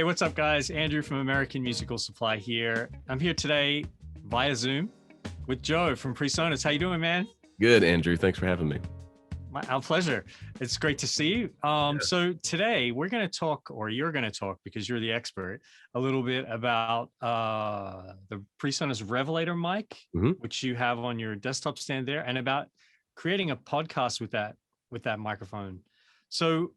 Hey, what's up, guys? Andrew from American Musical Supply here. I'm here today via Zoom with Joe from PreSonus. How you doing, man? Good, Andrew. Thanks for having me. Our pleasure. It's great to see you. So today we're going to talk, or you're going to talk because you're the expert, a little bit about the PreSonus Revelator mic, which you have on your desktop stand there, and about creating a podcast with that microphone. So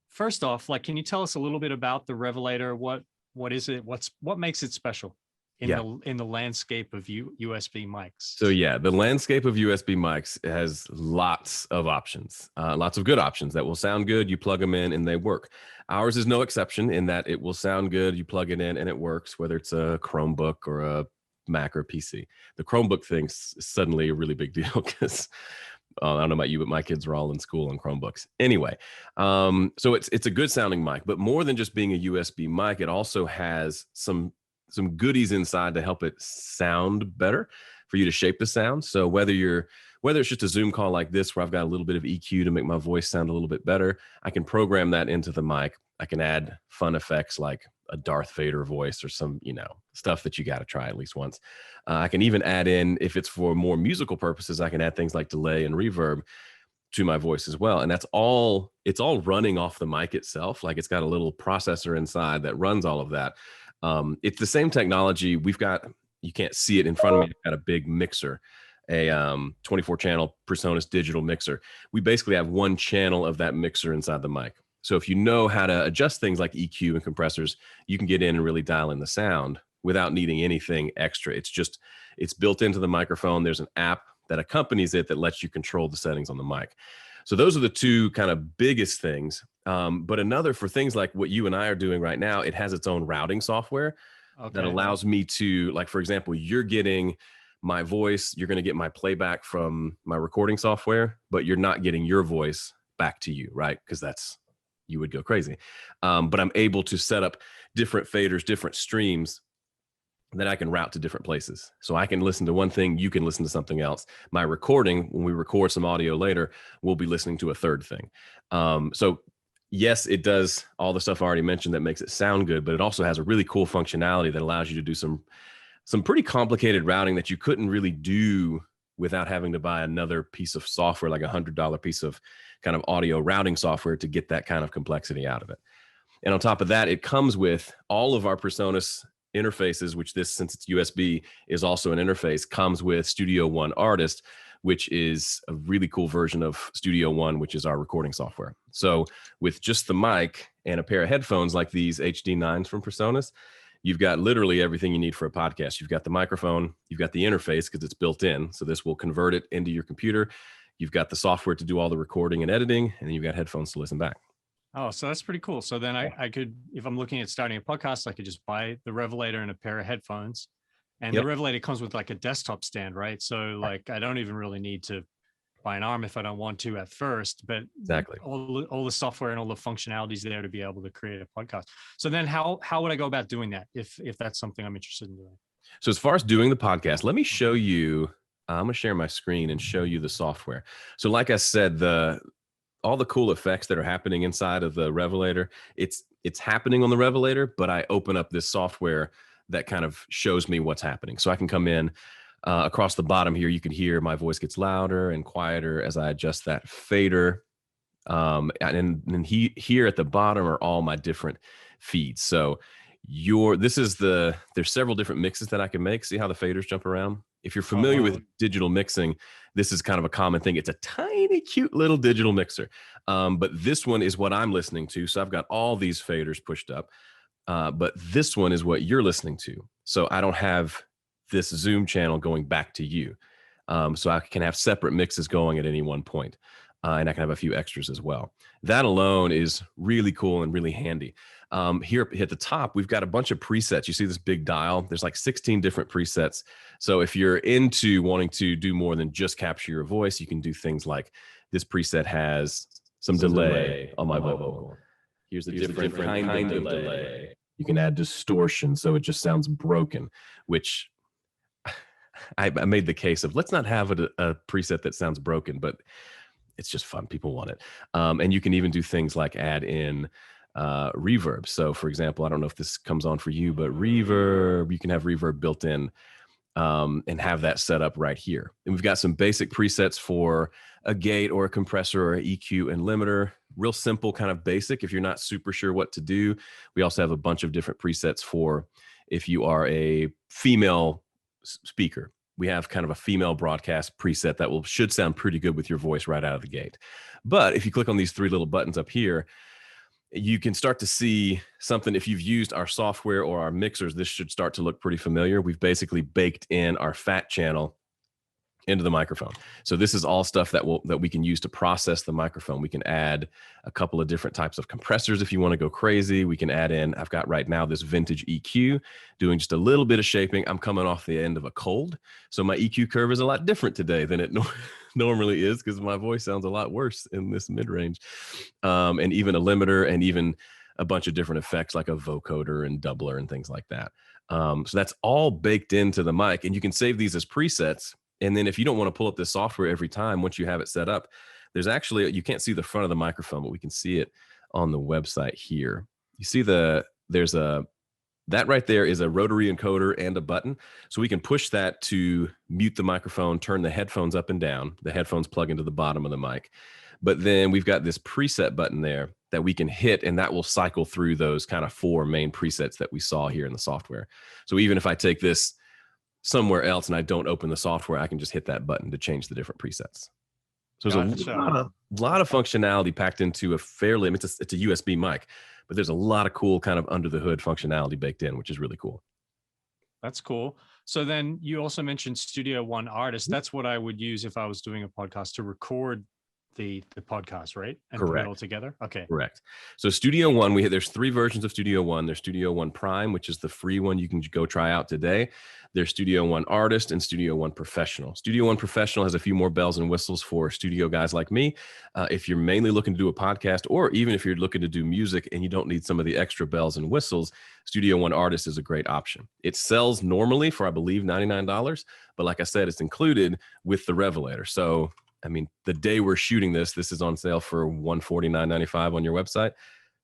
first off, can you tell us a little bit about the Revelator? What is it? What makes it special in the landscape of USB mics? So the landscape of USB mics has lots of options, lots of good options that will sound good. You plug them in and they work. Ours is no exception in that it will sound good. You plug it in and it works, whether it's a Chromebook or a Mac or PC. The Chromebook thing's suddenly a really big deal because I don't know about you, but my kids are all in school on Chromebooks. Anyway, so it's a good sounding mic, but more than just being a USB mic, it also has some goodies inside to help it sound better, for you to shape the sound. So whether it's just a Zoom call like this, where I've got a little bit of EQ to make my voice sound a little bit better, I can program that into the mic. I can add fun effects like a Darth Vader voice or some, stuff that you got to try at least once. I can even add in, if it's for more musical purposes, I can add things like delay and reverb to my voice as well. And it's all running off the mic itself. Like, it's got a little processor inside that runs all of that. It's the same technology. You can't see it in front of me. I've got a big mixer, a 24 channel PreSonus digital mixer. We basically have one channel of that mixer inside the mic. So if you know how to adjust things like EQ and compressors, you can get in and really dial in the sound without needing anything extra. It's built into the microphone. There's an app that accompanies it that lets you control the settings on the mic. So those are the two kind of biggest things. But another, for things like what you and I are doing right now, it has its own routing software that allows me to, like, for example, you're getting my voice, you're going to get my playback from my recording software, but you're not getting your voice back to you, right? Because you would go crazy. But I'm able to set up different faders, different streams that I can route to different places. So I can listen to one thing, you can listen to something else. My recording, when we record some audio later, we'll be listening to a third thing. So yes, it does all the stuff I already mentioned that makes it sound good, but it also has a really cool functionality that allows you to do some pretty complicated routing that you couldn't really do without having to buy another piece of software, like $100 piece of kind of audio routing software to get that kind of complexity out of it. And on top of that, it comes with all of our PreSonus interfaces, which since it's USB, is also an interface, comes with Studio One Artist, which is a really cool version of Studio One, which is our recording software. So with just the mic and a pair of headphones like these HD9s from PreSonus, you've got literally everything you need for a podcast. You've got the microphone, you've got the interface because it's built in. So this will convert it into your computer. You've got the software to do all the recording and editing, and then you've got headphones to listen back. Oh, so that's pretty cool. So then I could, if I'm looking at starting a podcast, I could just buy the Revelator and a pair of headphones. And the Revelator comes with like a desktop stand, right? So I don't even really need to buy an arm if I don't want to at first, but exactly all the software and all the functionalities there to be able to create a podcast. So then how would I go about doing that if that's something I'm interested in doing? So as far as doing the podcast, let me show you, I'm gonna share my screen and show you the software. So like I said, all the cool effects that are happening inside of the Revelator, it's happening on the Revelator, but I open up this software that kind of shows me what's happening. So I can come in across the bottom here. You can hear my voice gets louder and quieter as I adjust that fader. And here at the bottom are all my different feeds. So there's several different mixes that I can make. See how the faders jump around? If you're familiar with digital mixing, this is kind of a common thing. It's a tiny, cute little digital mixer. But this one is what I'm listening to. So I've got all these faders pushed up. But this one is what you're listening to. So I don't have this Zoom channel going back to you. So I can have separate mixes going at any one point. And I can have a few extras as well. That alone is really cool and really handy. Here at the top, we've got a bunch of presets. You see this big dial? There's like 16 different presets. So if you're into wanting to do more than just capture your voice, you can do things like this preset has some delay on my vocal. Here's a different kind of delay. You can add distortion so it just sounds broken, which I made the case of, let's not have a preset that sounds broken, but it's just fun. People want it. And you can even do things like add in reverb. So for example, I don't know if this comes on for you, but reverb, you can have reverb built in and have that set up right here. And we've got some basic presets for a gate or a compressor or an EQ and limiter. Real simple, kind of basic if you're not super sure what to do. We also have a bunch of different presets for if you are a female speaker. We have kind of a female broadcast preset that should sound pretty good with your voice right out of the gate. But if you click on these three little buttons up here, you can start to see something. If you've used our software or our mixers, this should start to look pretty familiar. We've basically baked in our fat channel into the microphone. So this is all stuff that we can use to process the microphone. We can add a couple of different types of compressors if you want to go crazy. We can add in, I've got right now this vintage EQ doing just a little bit of shaping. I'm coming off the end of a cold, so my EQ curve is a lot different today than it normally is, because my voice sounds a lot worse in this mid-range. And even a limiter and even a bunch of different effects like a vocoder and doubler and things like that. So that's all baked into the mic, and you can save these as presets. And then if you don't want to pull up this software every time, once you have it set up, there's actually, you can't see the front of the microphone, but we can see it on the website here. You see that right there is a rotary encoder and a button. So we can push that to mute the microphone, turn the headphones up and down. The headphones plug into the bottom of the mic. But then we've got this preset button there that we can hit, and that will cycle through those kind of 4 main presets that we saw here in the software. So even if I take this somewhere else and I don't open the software, I can just hit that button to change the different presets. So there's a lot of functionality packed into it's a USB mic, but there's a lot of cool kind of under the hood functionality baked in, which is really cool. That's cool. So then you also mentioned Studio One Artist. That's what I would use if I was doing a podcast to record the podcast, right? And Correct. Put it all together. Okay. Correct. So Studio One, there's 3 versions of Studio One. There's Studio One Prime, which is the free one you can go try out today. There's Studio One Artist and Studio One Professional. Studio One Professional has a few more bells and whistles for studio guys like me. If you're mainly looking to do a podcast, or even if you're looking to do music and you don't need some of the extra bells and whistles, Studio One Artist is a great option. It sells normally for, I believe, $99, but like I said, it's included with the Revelator. So I mean, the day we're shooting this is on sale for $149.95 on your website.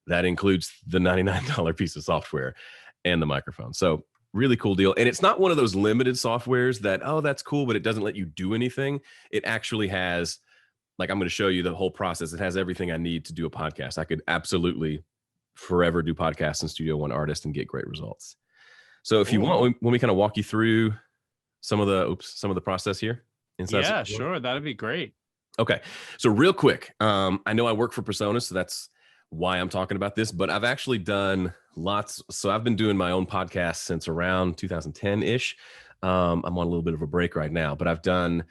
That includes the $99 piece of software and the microphone. So really cool deal. And it's not one of those limited softwares that, oh, that's cool, but it doesn't let you do anything. It actually has, like, I'm going to show you the whole process. It has everything I need to do a podcast. I could absolutely forever do podcasts in Studio One Artist and get great results. So if you want, when we kind of walk you through some of the process here. Yeah, sure. That'd be great. Okay. So real quick, I know I work for PreSonus, so that's why I'm talking about this, but I've actually done lots. So I've been doing my own podcast since around 2010-ish. I'm on a little bit of a break right now, but I've done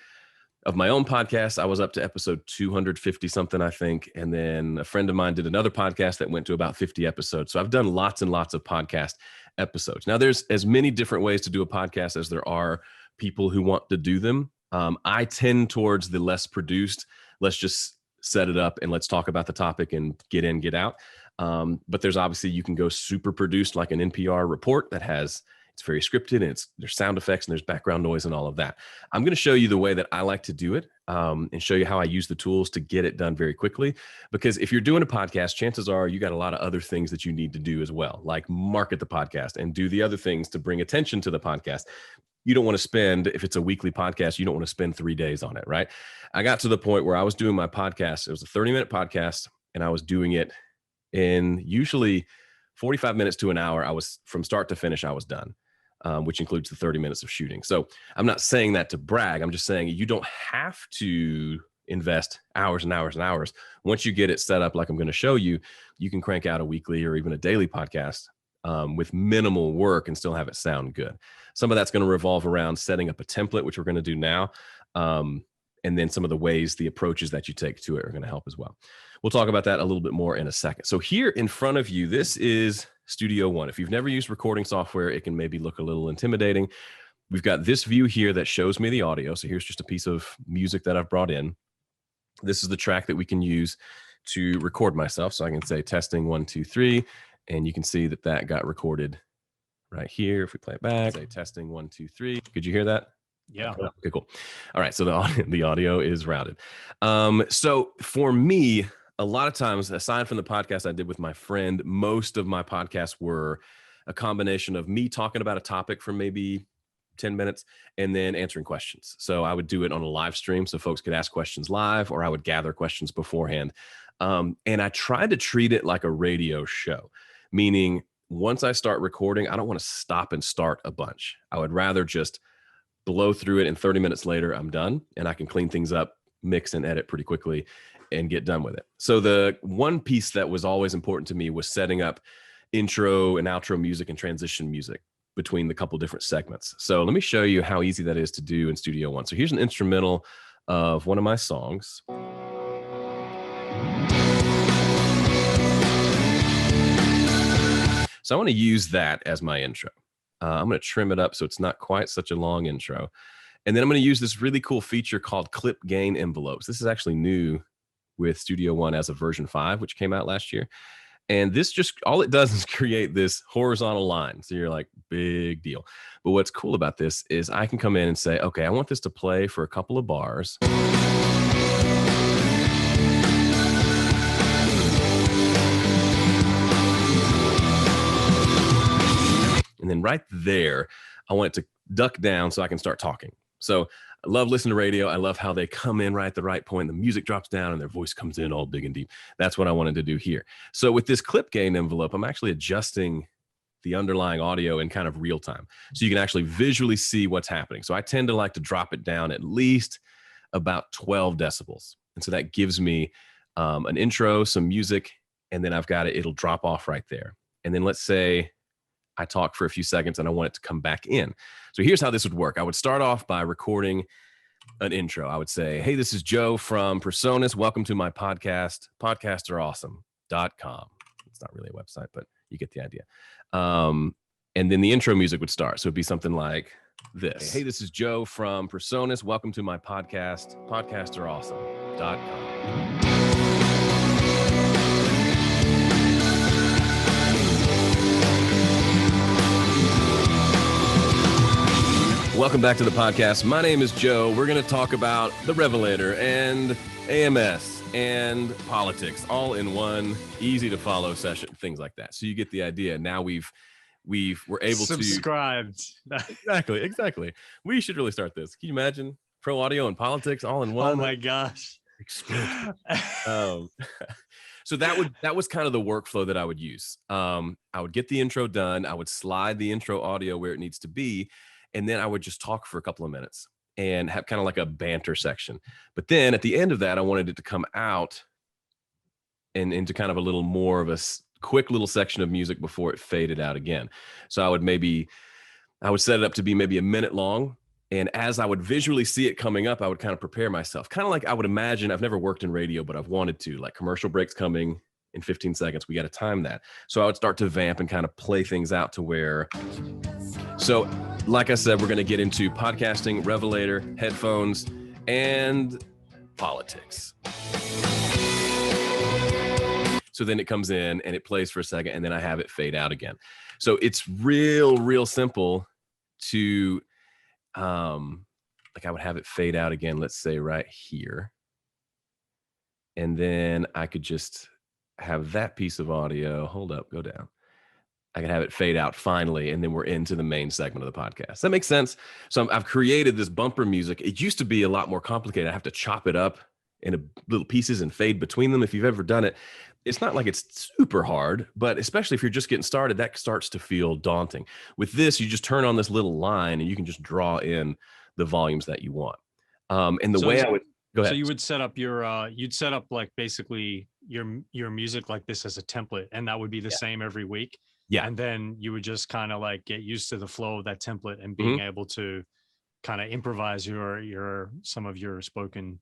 of my own podcast. I was up to episode 250 something, I think. And then a friend of mine did another podcast that went to about 50 episodes. So I've done lots and lots of podcast episodes. Now there's as many different ways to do a podcast as there are people who want to do them. I tend towards the less produced, let's just set it up and let's talk about the topic and get in, get out. But there's obviously, you can go super produced like an NPR report that it's very scripted and there's sound effects and there's background noise and all of that. I'm going to show you the way that I like to do it and show you how I use the tools to get it done very quickly. Because if you're doing a podcast, chances are you got a lot of other things that you need to do as well, like market the podcast and do the other things to bring attention to the podcast. You don't want to spend, if it's a weekly podcast, you don't want to spend 3 days on it, right? I got to the point where I was doing my podcast. It was a 30-minute podcast, and I was doing it in usually 45 minutes to an hour. From start to finish, I was done, which includes the 30 minutes of shooting. So I'm not saying that to brag. I'm just saying you don't have to invest hours and hours and hours. Once you get it set up like I'm going to show you, you can crank out a weekly or even a daily podcast with minimal work and still have it sound good. Some of that's going to revolve around setting up a template, which we're going to do now. And then some of the approaches that you take to it are going to help as well. We'll talk about that a little bit more in a second. So here in front of you, this is Studio One. If you've never used recording software, it can maybe look a little intimidating. We've got this view here that shows me the audio. So here's just a piece of music that I've brought in. This is the track that we can use to record myself. So I can say testing 1, 2, 3, and you can see that got recorded right here. If we play it back, say testing 1, 2, 3. Could you hear that? Yeah. Okay, cool. All right. So the audio is routed. So for me, a lot of times, aside from the podcast I did with my friend, most of my podcasts were a combination of me talking about a topic for maybe 10 minutes and then answering questions. So I would do it on a live stream so folks could ask questions live, or I would gather questions beforehand. And I tried to treat it like a radio show, meaning once I start recording, I don't want to stop and start a bunch. I would rather just blow through it, and 30 minutes later, I'm done and I can clean things up, mix and edit pretty quickly and get done with it. So the one piece that was always important to me was setting up intro and outro music and transition music between the couple different segments. So let me show you how easy that is to do in Studio One. So here's an instrumental of one of my songs. So I want to use that as my intro. I'm going to trim it up so it's not quite such a long intro. And then I'm going to use this really cool feature called clip gain envelopes. This is actually new with Studio One as of version 5, which came out last year. And this just, all it does is create this horizontal line. So you're like, big deal. But what's cool about this is I can come in and say, okay, I want this to play for a couple of bars. And then right there, I want it to duck down so I can start talking. So I love listening to radio. I love how they come in right at the right point. The music drops down and their voice comes in all big and deep. That's what I wanted to do here. So with this clip gain envelope, I'm actually adjusting the underlying audio in kind of real time. So you can actually visually see what's happening. So I tend to like to drop it down at least about 12 decibels. And so that gives me an intro, some music, and then I've got it, it'll drop off right there. And then let's say I talk for a few seconds and I want it to come back in. So here's how this would work. I would start off by recording an intro. I would say, hey, this is Joe from PreSonus. Welcome to my podcast, podcasterawesome.com. It's not really a website, but you get the idea. And then the intro music would start. So it'd be something like this. Hey, this is Joe from PreSonus. Welcome to my podcast, podcasterawesome.com. Welcome back to the podcast. My name is Joe. We're going to talk about the Revelator and AMS and politics all in one easy to follow session, things like that. So you get the idea. Now we're able subscribed. to exactly. We should really start this. Can you imagine pro audio and politics all in one? Oh my gosh. So that was kind of the workflow that I would use. I would get the intro done. I would slide the intro audio where it needs to be. And then I would just talk for a couple of minutes and have kind of like a banter section. But then at the end of that, I wanted it to come out and into kind of a little more of a quick little section of music before it faded out again. So I would set it up to be maybe a minute long. And as I would visually see it coming up, I would kind of prepare myself. Kind of like I would imagine, I've never worked in radio, but I've wanted to, like commercial breaks coming in 15 seconds. We got to time that. So I would start to vamp and kind of play things out to where, so like I said, we're going to get into podcasting, Revelator, headphones, and politics. So then it comes in and it plays for a second and then I have it fade out again. So it's real simple to, like I would have it fade out again, let's say right here. And then I could just have that piece of audio, hold up, go down. I can have it fade out finally, and then we're into the main segment of the podcast. Does that make sense? So I've created this bumper music. It used to be a lot more complicated. I have to chop it up into little pieces and fade between them. If you've ever done it, it's not like it's super hard, but especially if you're just getting started, that starts to feel daunting. With this, you just turn on this little line and you can just draw in the volumes that you want. And the way I would go ahead. So you would set up you'd set up like basically your music like this as a template, and that would be the same every week. Yeah. And then you would just kind of like get used to the flow of that template and being able to kind of improvise some of your spoken.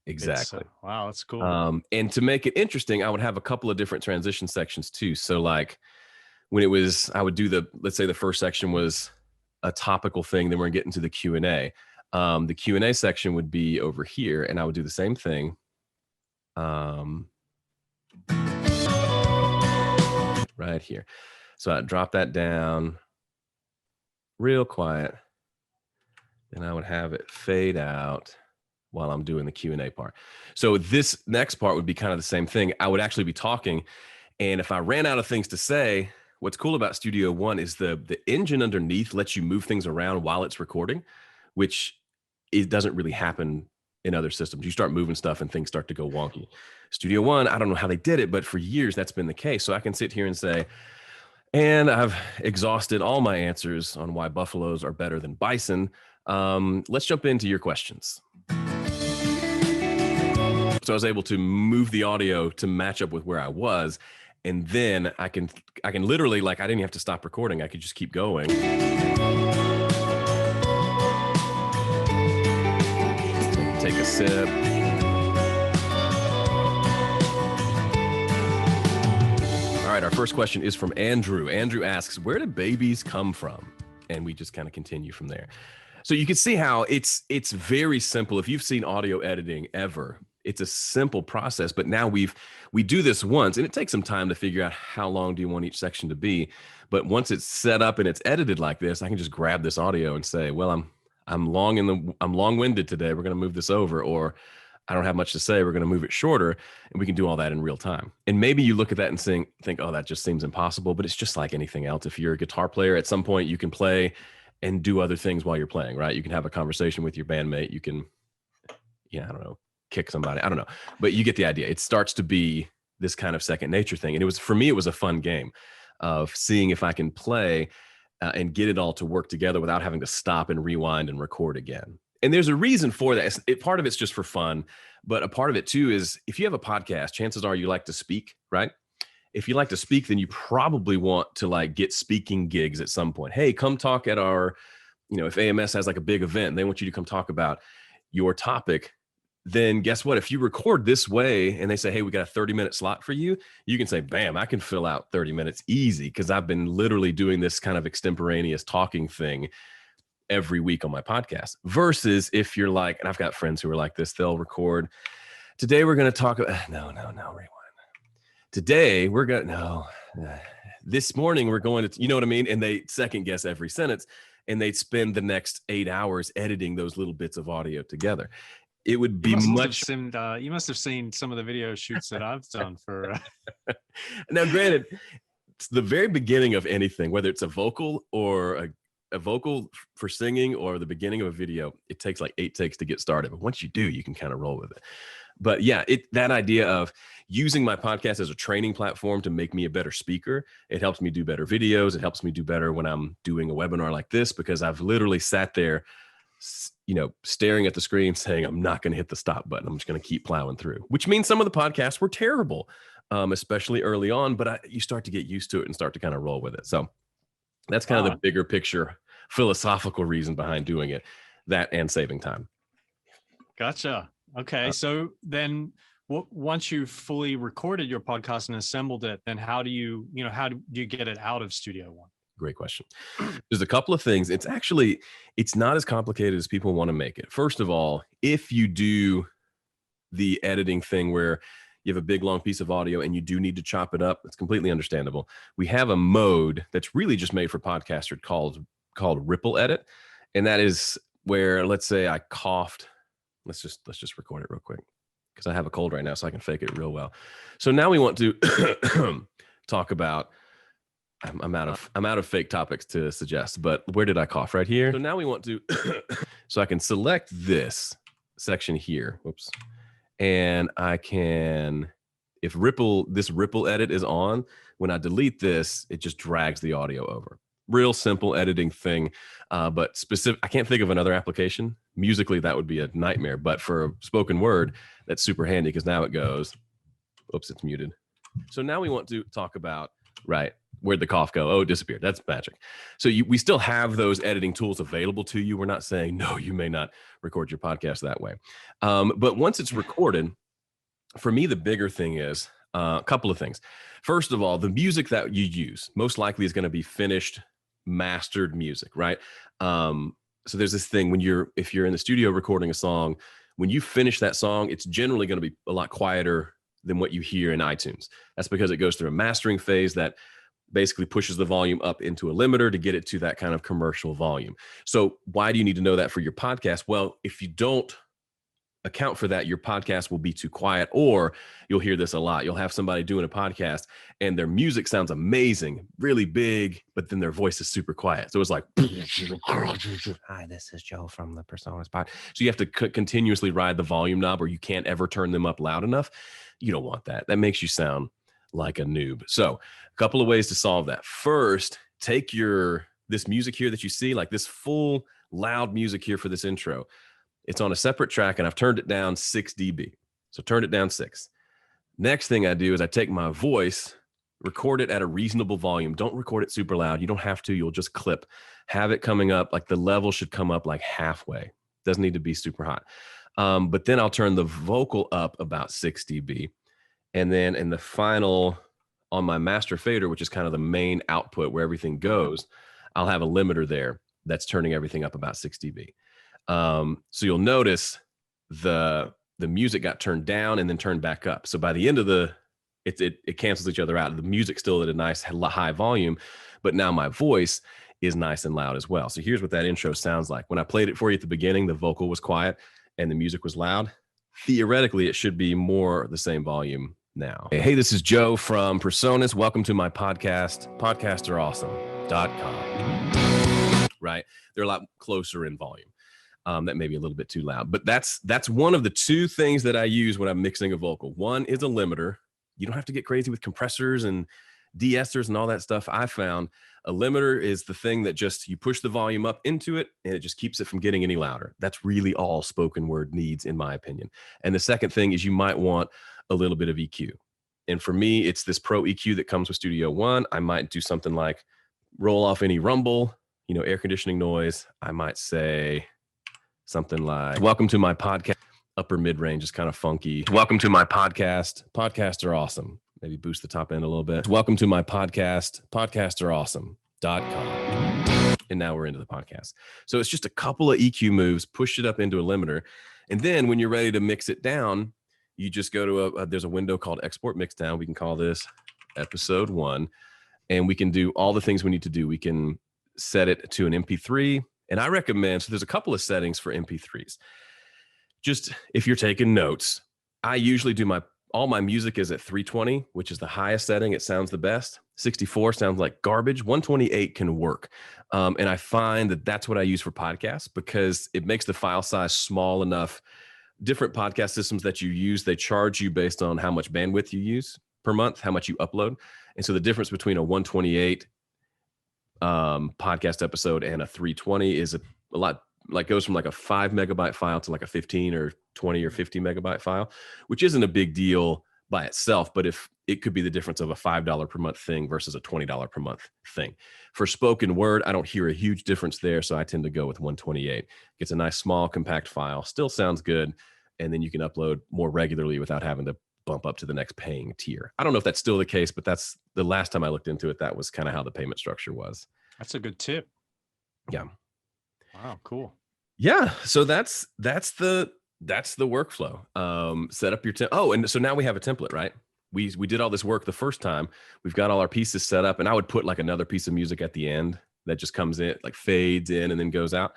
Exactly. Bits. Wow, that's cool. And to make it interesting, I would have a couple of different transition sections too. So like when I would do let's say the first section was a topical thing, then we're getting to the Q&A. The Q&A section would be over here, and I would do the same thing. Right here. So I'd drop that down real quiet. Then I would have it fade out while I'm doing the Q&A part. So this next part would be kind of the same thing. I would actually be talking, and if I ran out of things to say, what's cool about Studio One is the engine underneath lets you move things around while it's recording, which it doesn't really happen in other systems. You start moving stuff and things start to go wonky. Studio One, I don't know how they did it, but for years that's been the case. So I can sit here and say, and I've exhausted all my answers on why buffaloes are better than bison. Let's jump into your questions. So I was able to move the audio to match up with where I was. And then I can literally, like, I didn't have to stop recording. I could just keep going. Take a sip. All right, our first question is from Andrew. Andrew asks, where do babies come from? And we just kind of continue from there. So you can see how it's very simple. If you've seen audio editing ever, it's a simple process, but now we do this once, and it takes some time to figure out how long do you want each section to be. But once it's set up and it's edited like this, I can just grab this audio and say, well, I'm long-winded today. We're going to move this over, or I don't have much to say. We're going to move it shorter, and we can do all that in real time. And maybe you look at that and think, oh, that just seems impossible. But it's just like anything else. If you're a guitar player, at some point you can play and do other things while you're playing, right? You can have a conversation with your bandmate. You can, I don't know, kick somebody. I don't know, but you get the idea. It starts to be this kind of second nature thing. And for me, it was a fun game of seeing if I can play and get it all to work together without having to stop and rewind and record again. And there's a reason for that. Part of it's just for fun, but a part of it too is if you have a podcast, chances are you like to speak, right? If you like to speak, then you probably want to like get speaking gigs at some point. Hey, come talk at our, if AMS has like a big event, they want you to come talk about your topic. Then guess what? If you record this way and they say, hey, we got a 30-minute slot for you, you can say, bam, I can fill out 30 minutes easy because I've been literally doing this kind of extemporaneous talking thing every week on my podcast. Versus if you're like, and I've got friends who are like this, they'll record, today we're going to talk about, no, rewind. Today we're going to, this morning we're going to, you know what I mean? And they second guess every sentence and they'd spend the next 8 hours editing those little bits of audio together. It would be you must have seen some of the video shoots that I've done for. Now, granted, it's the very beginning of anything, whether it's a vocal or a vocal for singing or the beginning of a video, it takes like 8 takes to get started. But once you do, you can kind of roll with it. But yeah, that idea of using my podcast as a training platform to make me a better speaker, it helps me do better videos. It helps me do better when I'm doing a webinar like this, because I've literally sat there staring at the screen saying, I'm not going to hit the stop button. I'm just going to keep plowing through, which means some of the podcasts were terrible, especially early on, but you start to get used to it and start to kind of roll with it. So that's kind of the bigger picture philosophical reason behind doing it, that and saving time. Gotcha. Okay. So then once you've fully recorded your podcast and assembled it, then how do you get it out of Studio One? Great question. There's a couple of things. It's not as complicated as people want to make it. First of all, if you do the editing thing where you have a big long piece of audio and you do need to chop it up, it's completely understandable. We have a mode that's really just made for podcasters called Ripple Edit. And that is where, let's say I coughed. Let's just record it real quick because I have a cold right now, so I can fake it real well. So now we want to talk about, I'm out of fake topics to suggest, but where did I cough? Right here. So now we want to, so I can select this section here. Whoops. And I can, if this ripple edit is on, when I delete this, it just drags the audio over. Real simple editing thing, but specific. I can't think of another application. Musically, that would be a nightmare, but for spoken word, that's super handy because now it goes, oops, it's muted. So now we want to talk about, right, where'd the cough go? Oh, it disappeared. That's magic. So we still have those editing tools available to you. We're not saying, no, you may not record your podcast that way. But once it's recorded, for me, the bigger thing is a couple of things. First of all, the music that you use most likely is going to be finished, mastered music, right? So there's this thing if you're in the studio recording a song, when you finish that song, it's generally going to be a lot quieter than what you hear in iTunes. That's because it goes through a mastering phase that basically pushes the volume up into a limiter to get it to that kind of commercial volume. So why do you need to know that for your podcast? Well, if you don't account for that, your podcast will be too quiet. Or you'll hear this a lot. You'll have somebody doing a podcast and their music sounds amazing, really big, but then their voice is super quiet. So it's like, hi, this is Joe from the PreSonus Pod. So you have to continuously ride the volume knob, or you can't ever turn them up loud enough. You don't want that. That makes you sound like a noob. So a couple of ways to solve that. First, take this music here that you see, like this full loud music here for this intro. It's on a separate track and I've turned it down 6 dB. So turn it down 6. Next thing I do is I take my voice, record it at a reasonable volume. Don't record it super loud. You don't have to. You'll just clip. Have it coming up, like the level should come up like halfway. Doesn't need to be super hot. But then I'll turn the vocal up about 6 dB. And then in the final, on my master fader, which is kind of the main output where everything goes, I'll have a limiter there that's turning everything up about 6 dB. So you'll notice the music got turned down and then turned back up. So by the end of it cancels each other out. The music's still at a nice high volume, but now my voice is nice and loud as well. So here's what that intro sounds like. When I played it for you at the beginning, the vocal was quiet and the music was loud. Theoretically, it should be more the same volume now. Hey, this is Joe from PreSonus. Welcome to my podcast, podcasterawesome.com. Right? They're a lot closer in volume. That may be a little bit too loud, but that's one of the 2 things that I use when I'm mixing a vocal. One is a limiter. You don't have to get crazy with compressors and de-essers and all that stuff. I found a limiter is the thing that just, you push the volume up into it and it just keeps it from getting any louder. That's really all spoken word needs, in my opinion. And the second thing is you might want a little bit of EQ. And for me, it's this Pro EQ that comes with Studio One. I might do something like roll off any rumble, air conditioning noise. I might say something like, welcome to my podcast. Upper mid-range is kind of funky. Welcome to my podcast. Podcasts are awesome. Maybe boost the top end a little bit. Welcome to my podcast. Podcasterawesome.com. And now we're into the podcast. So it's just a couple of EQ moves, push it up into a limiter. And then when you're ready to mix it down, you just go to there's a window called Export Mix Down. We can call this episode 1. And we can do all the things we need to do. We can set it to an MP3. And I recommend, so there's a couple of settings for MP3s. Just if you're taking notes, I usually do all my music is at 320, which is the highest setting. It sounds the best. 64 sounds like garbage. 128 can work. And I find that that's what I use for podcasts because it makes the file size small enough. Different podcast systems that you use, they charge you based on how much bandwidth you use per month, how much you upload. And so the difference between a 128 podcast episode and a 320 is a lot, like goes from like a 5 megabyte file to like a 15 or 20 or 50 megabyte file, which isn't a big deal by itself, but if it could be the difference of a $5 per month thing versus a $20 per month thing. For spoken word, I don't hear a huge difference there, so I tend to go with 128. Gets a nice small compact file, still sounds good, and then you can upload more regularly without having to bump up to the next paying tier. I don't know if that's still the case, but that's the last time I looked into it, that was kind of how the payment structure was. That's a good tip. Yeah. Wow, cool. Yeah, so that's the workflow. Set up your and so now we have a template, right? We did all this work the first time. We've got all our pieces set up, and I would put like another piece of music at the end that just comes in, like fades in and then goes out.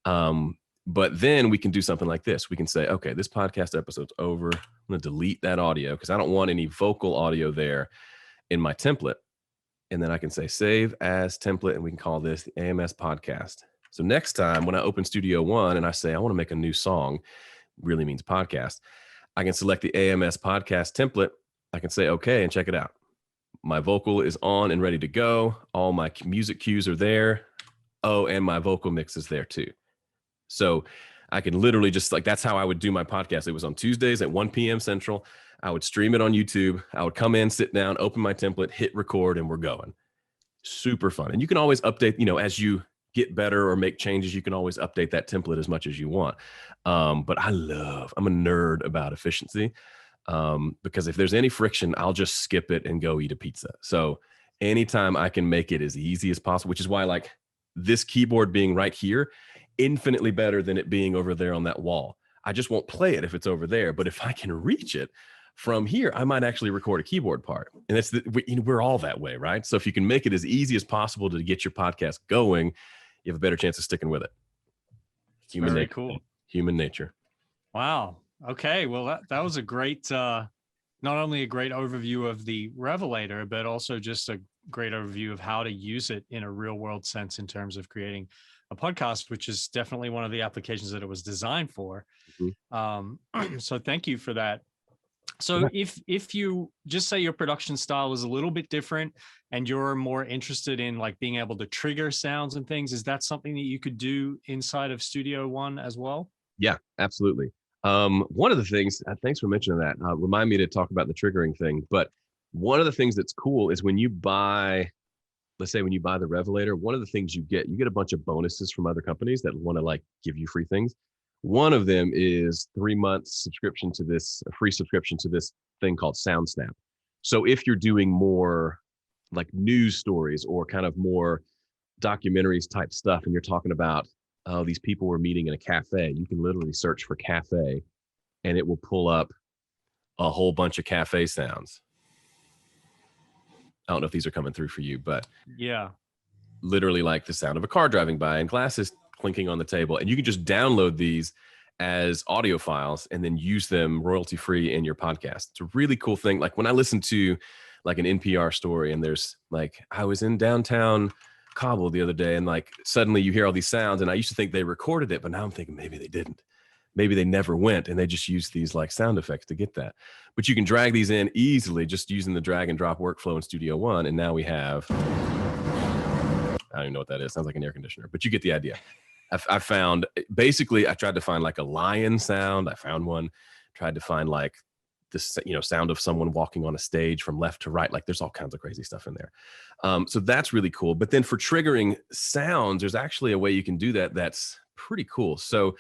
But then we can do something like this. We can say, okay, this podcast episode's over. I'm going to delete that audio because I don't want any vocal audio there in my template. And then I can say save as template, and we can call this the AMS podcast. So next time when I open Studio One and I say, I want to make a new song, really means podcast, I can select the AMS podcast template. I can say, okay, and check it out. My vocal is on and ready to go. All my music cues are there. Oh, and my vocal mix is there too. So I can literally just that's how I would do my podcast. It was on Tuesdays at 1 p.m. Central. I would stream it on YouTube. I would come in, sit down, open my template, hit record, and we're going. Super fun. And you can always update, as you get better or make changes, you can always update that template as much as you want. But I'm a nerd about efficiency because if there's any friction, I'll just skip it and go eat a pizza. So anytime I can make it as easy as possible, which is why this keyboard being right here, infinitely better than it being over there on that wall. I just won't play it if it's over there. But if I can reach it from here, I might actually record a keyboard part. And we're all that way, right? So if you can make it as easy as possible to get your podcast going, you have a better chance of sticking with it. Very cool. Human nature. Wow. Okay. Well, that was a great, not only a great overview of the Revelator, but also just a great overview of how to use it in a real world sense in terms of creating a podcast, which is definitely one of the applications that it was designed for. Mhm. So thank you for that. So Yeah. if you just say your production style is a little bit different and you're more interested in like being able to trigger sounds and things, is that something that you could do inside of Studio One as well? Yeah, absolutely. One of the things, thanks for mentioning that. Remind me to talk about the triggering thing. But one of the things that's cool is when you buy, let's say when you buy the Revelator, one of the things you get a bunch of bonuses from other companies that want to like give you free things. One of them is 3 months subscription to this, a free subscription to this thing called SoundSnap. So if you're doing more like news stories or kind of more documentaries type stuff, and you're talking about, oh, these people were meeting in a cafe, you can literally search for cafe and it will pull up a whole bunch of cafe sounds. I don't know if these are coming through for you, but Yeah. literally like the sound of a car driving by and glasses clinking on the table. And you can just download these as audio files and then use them royalty free in your podcast. It's a really cool thing. Like when I listen to like an NPR story and there's like, I was in downtown Kabul the other day and like suddenly you hear all these sounds and I used to think they recorded it, but now I'm thinking maybe they didn't. Maybe they never went and they just used these like sound effects to get that. But you can drag these in easily just using the drag and drop workflow in Studio One. And now we have, I don't even know what that is. Sounds like an air conditioner, but you get the idea. I found basically, I tried to find like a lion sound. I found one, tried to find like this, sound of someone walking on a stage from left to right. Like there's all kinds of crazy stuff in there. So that's really cool. But then for triggering sounds, there's actually a way you can do that. That's pretty cool. So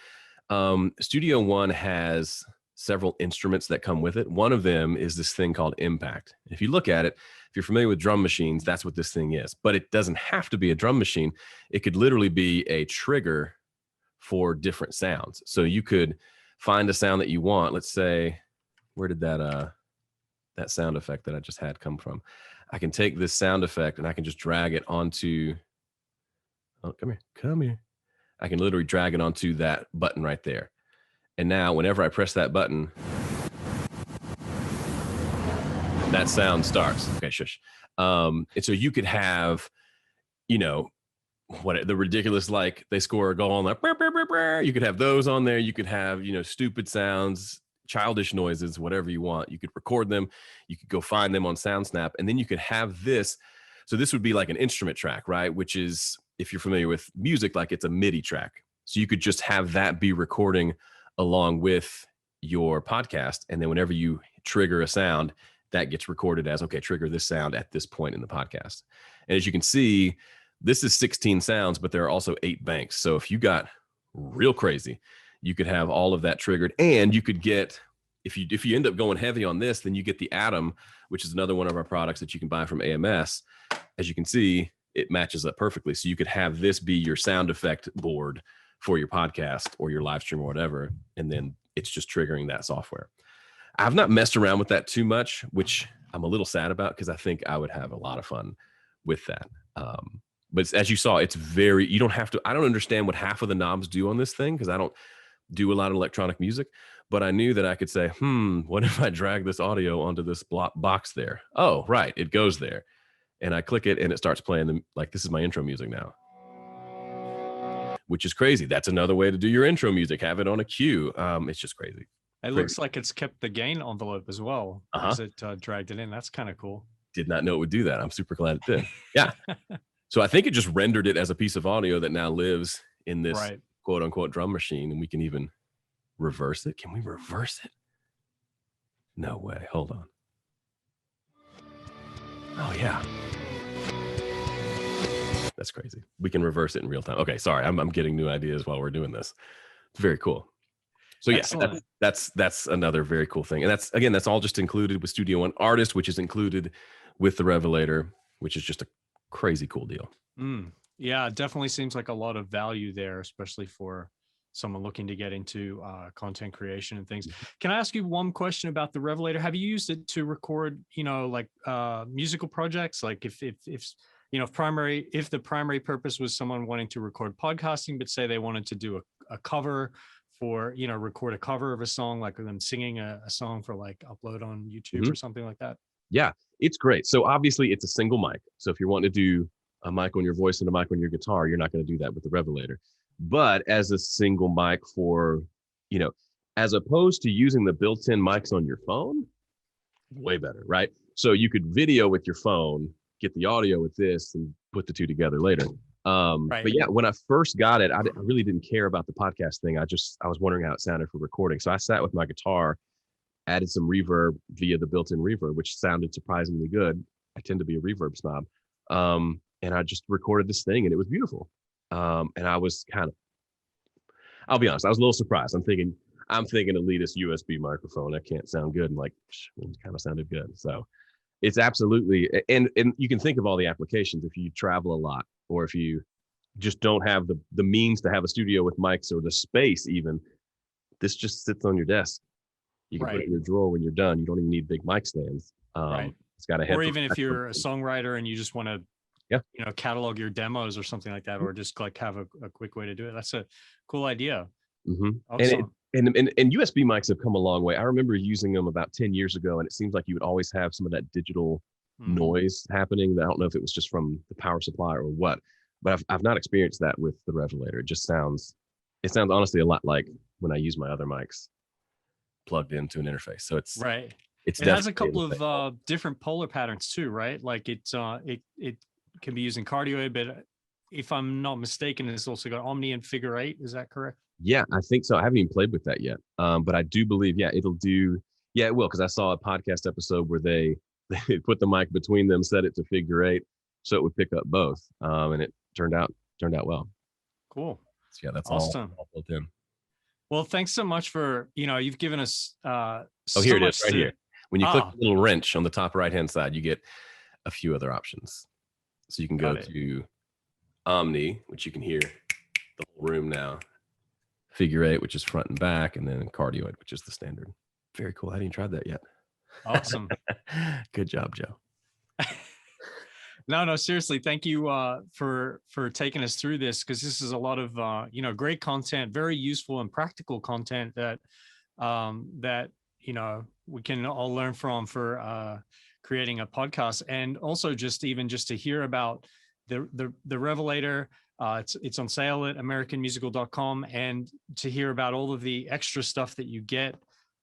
Studio One has several instruments that come with it. One of them is this thing called Impact. If you look at it, if you're familiar with drum machines, that's what this thing is. But it doesn't have to be a drum machine. It could literally be a trigger for different sounds. So you could find a sound that you want. Let's say, where did that sound effect that I just had come from? I can take this sound effect and I can just drag it onto, oh, come here. I can literally drag it onto that button right there. And now whenever I press that button, that sound starts. Okay, shush. And so you could have, what the ridiculous, like they score a goal on like, you could have those on there. You could have, stupid sounds, childish noises, whatever you want. You could record them. You could go find them on SoundSnap. And then you could have this. So this would be like an instrument track, right? Which is, if you're familiar with music, like it's a MIDI track. So you could just have that be recording along with your podcast. And then whenever you trigger a sound, that gets recorded as, okay, trigger this sound at this point in the podcast. And as you can see, this is 16 sounds, but there are also 8 banks. So if you got real crazy, you could have all of that triggered. And you could get, if you end up going heavy on this, then you get the Atom, which is another one of our products that you can buy from AMS. As you can see, it matches up perfectly. So you could have this be your sound effect board for your podcast or your live stream or whatever. And then it's just triggering that software. I've not messed around with that too much, which I'm a little sad about because I think I would have a lot of fun with that. But as you saw, it's you don't have to, I don't understand what half of the knobs do on this thing because I don't do a lot of electronic music, but I knew that I could say, what if I drag this audio onto this box there? Oh, right, it goes there. And I click it and it starts playing them. Like, this is my intro music now, which is crazy. That's another way to do your intro music. Have it on a cue. It's just crazy. It looks like it's kept the gain envelope as well as it dragged it in. That's kind of cool. Did not know it would do that. I'm super glad it did. Yeah. So I think it just rendered it as a piece of audio that now lives in this quote unquote drum machine. And we can even reverse it. Can we reverse it? No way. Hold on. Oh, yeah. That's crazy. We can reverse it in real time. Okay. Sorry. I'm getting new ideas while we're doing this. It's very cool. So yeah, that's another very cool thing. And that's all just included with Studio One Artist, which is included with the Revelator, which is just a crazy cool deal. Yeah, it definitely seems like a lot of value there, especially for someone looking to get into content creation and things. Can I ask you one question about the Revelator? Have you used it to record, like musical projects? Like if the primary purpose was someone wanting to record podcasting, but say they wanted to do a cover for, record a cover of a song, like them singing a song for like upload on YouTube or something like that? Yeah, it's great. So obviously it's a single mic. So if you want to do a mic on your voice and a mic on your guitar, you're not going to do that with the Revelator. But as a single mic for, as opposed to using the built-in mics on your phone, way better, right? So you could video with your phone, get the audio with this, and put the two together later. Right. But yeah, when I first got it, I really didn't care about the podcast thing. I was wondering how it sounded for recording. So I sat with my guitar, added some reverb via the built-in reverb, which sounded surprisingly good. I tend to be a reverb snob. And I just recorded this thing and it was beautiful. And I was I'll be honest, I was a little surprised. I'm thinking elitist USB microphone. That can't sound good. And like, it kind of sounded good. So it's absolutely, and you can think of all the applications if you travel a lot, or if you just don't have the means to have a studio with mics or the space even, this just sits on your desk. You can put it in your drawer when you're done. You don't even need big mic stands. It's got a head. Or even if you're a songwriter and you just want to, catalog your demos or something like that, or just like have a quick way to do it. That's a cool idea. Awesome. And USB mics have come a long way. I remember using them about 10 years ago, and it seems like you would always have some of that digital noise happening. I don't know if it was just from the power supply or what, but I've not experienced that with the Revelator. It sounds honestly a lot like when I use my other mics plugged into an interface. So it has a couple of different polar patterns too, right? Like it can be used in cardioid, but if I'm not mistaken, it's also got Omni and figure 8. Is that correct? Yeah, I think so. I haven't even played with that yet. But I do believe, it'll do. Yeah, it will. Because I saw a podcast episode where they put the mic between them, set it to figure 8, so it would pick up both. And it turned out well. Cool. So yeah, that's awesome. all built in. Well, thanks so much for, you've given us here it is, right here. When you click the little wrench on the top right-hand side, you get a few other options. So you can go to Omni, which you can hear the whole room now. Figure 8, which is front and back, and then cardioid, which is the standard. Very cool. I hadn't even tried that yet. Awesome. Good job, Joe. No, seriously. Thank you for taking us through this, because this is a lot of great content, very useful and practical content that we can all learn from for creating a podcast, and also just to hear about the Revelator. It's on sale at americanmusical.com, and to hear about all of the extra stuff that you get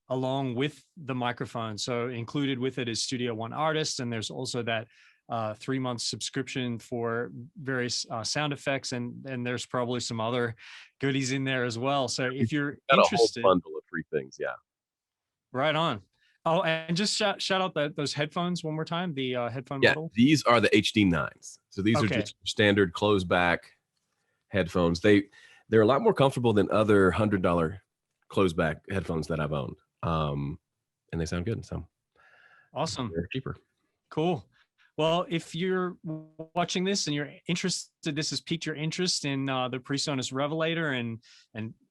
along with the microphone. So included with it is Studio One Artist, and there's also that 3-month subscription for various sound effects, and there's probably some other goodies in there as well. So if you're interested, a whole bundle of free things, right on. Oh, and just shout out those headphones one more time. The headphone model. These are the HD9s. So these are just standard closed back headphones. They're a lot more comfortable than other $100 closed back headphones that I've owned. And they sound good. So awesome. They're cheaper. Cool. Well, if you're watching this and you're interested, this has piqued your interest in the PreSonus Revelator and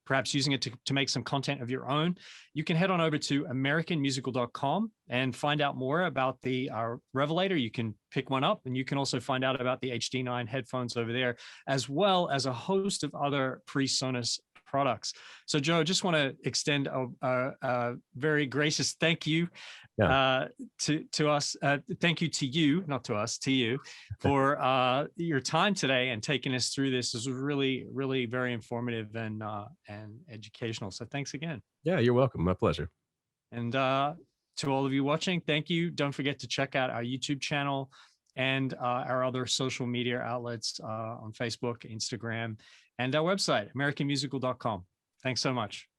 perhaps using it to make some content of your own, you can head on over to americanmusical.com and find out more about the Revelator. You can pick one up, and you can also find out about the HD9 headphones over there, as well as a host of other PreSonus products. So, Joe, just want to extend a very gracious thank you to us. Thank you to you, not to us, to you, for your time today and taking us through this. This was really, really very informative and educational. So thanks again. Yeah, you're welcome. My pleasure. And to all of you watching, thank you. Don't forget to check out our YouTube channel and our other social media outlets on Facebook, Instagram, and our website, americanmusical.com. Thanks so much.